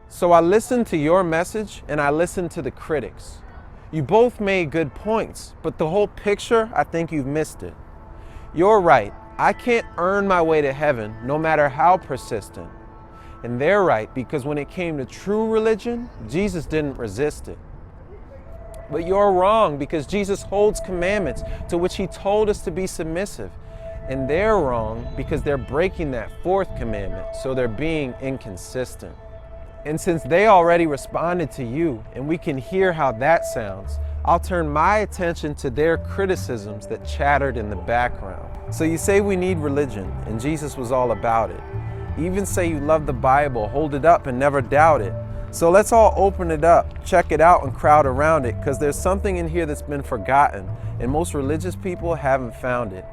So I listened to your message and I listened to the critics. You both made good points, but the whole picture, I think you've missed it. You're right. I can't earn my way to heaven, no matter how persistent. And they're right, because when it came to true religion, Jesus didn't resist it. But you're wrong, because Jesus holds commandments to which he told us to be submissive. And they're wrong because they're breaking that fourth commandment, so they're being inconsistent. And since they already responded to you, and we can hear how that sounds, I'll turn my attention to their criticisms that chattered in the background. So you say we need religion, and Jesus was all about it. You even say you love the Bible, hold it up, and never doubt it. So let's all open it up, check it out, and crowd around it, because there's something in here that's been forgotten, and most religious people haven't found it.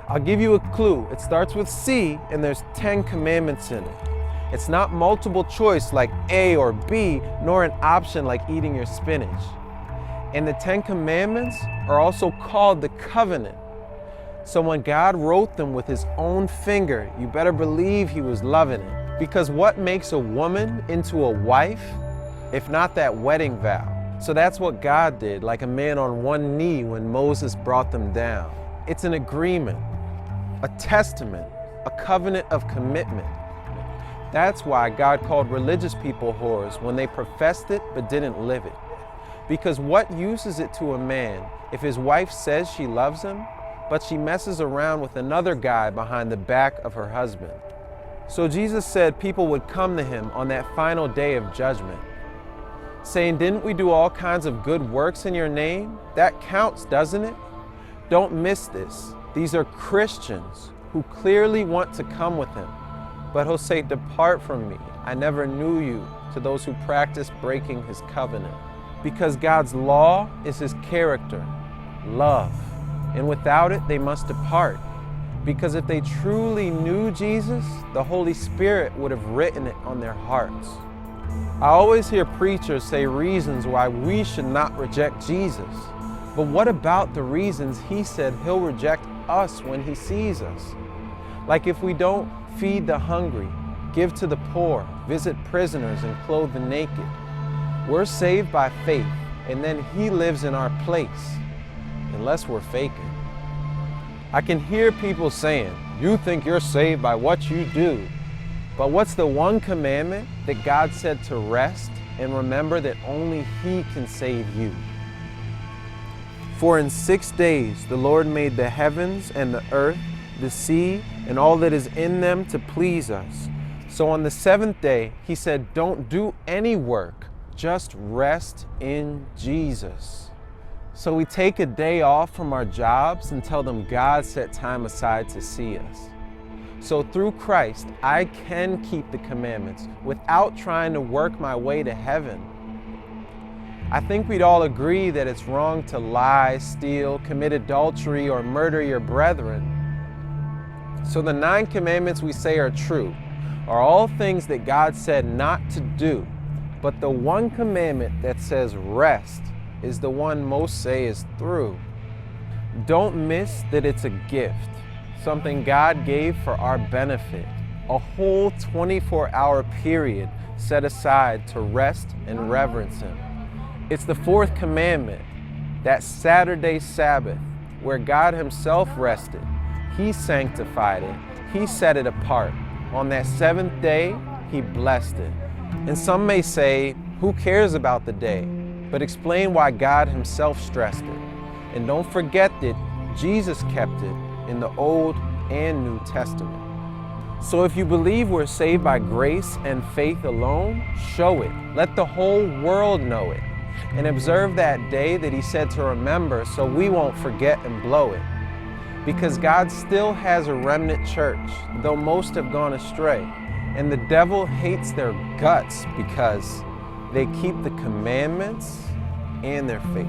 I'll give you a clue. It starts with C, and there's 10 commandments in it. It's not multiple choice like A or B, nor an option like eating your spinach. And the 10 commandments are also called the covenant. So when God wrote them with his own finger, you better believe he was loving it. Because what makes a woman into a wife, if not that wedding vow? So that's what God did, like a man on one knee when Moses brought them down. It's an agreement, a testament, a covenant of commitment. That's why God called religious people whores when they professed it but didn't live it. Because what use is it to a man if his wife says she loves him, but she messes around with another guy behind the back of her husband? So Jesus said people would come to him on that final day of judgment, saying, "Didn't we do all kinds of good works in your name?" That counts, doesn't it? Don't miss this. These are Christians who clearly want to come with him. But he'll say, "Depart from me, I never knew you," to those who practice breaking his covenant. Because God's law is his character, love. And without it, they must depart. Because if they truly knew Jesus, the Holy Spirit would have written it on their hearts. I always hear preachers say reasons why we should not reject Jesus. But what about the reasons he said he'll reject us when he sees us? Like if we don't feed the hungry, give to the poor, visit prisoners, and clothe the naked. We're saved by faith, and then he lives in our place, unless we're faking. I can hear people saying, "You think you're saved by what you do." But what's the one commandment that God said to rest and remember that only he can save you? For in 6 days the Lord made the heavens and the earth, the sea, and all that is in them to please us. So on the seventh day, he said, don't do any work, just rest in Jesus. So we take a day off from our jobs and tell them God set time aside to see us. So through Christ, I can keep the commandments without trying to work my way to heaven. I think we'd all agree that it's wrong to lie, steal, commit adultery, or murder your brethren. So the 9 commandments we say are true are all things that God said not to do. But the one commandment that says rest is the one most say is through. Don't miss that it's a gift, something God gave for our benefit, a whole 24-hour period set aside to rest and reverence him. It's the 4th commandment, that Saturday Sabbath, where God himself rested. He sanctified it. He set it apart. On that 7th day, he blessed it. And some may say, who cares about the day? But explain why God himself stressed it. And don't forget that Jesus kept it in the Old and New Testament. So if you believe we're saved by grace and faith alone, show it. Let the whole world know it. And observe that day that he said to remember so we won't forget and blow it. Because God still has a remnant church, though most have gone astray. And the devil hates their guts because they keep the commandments and their faith.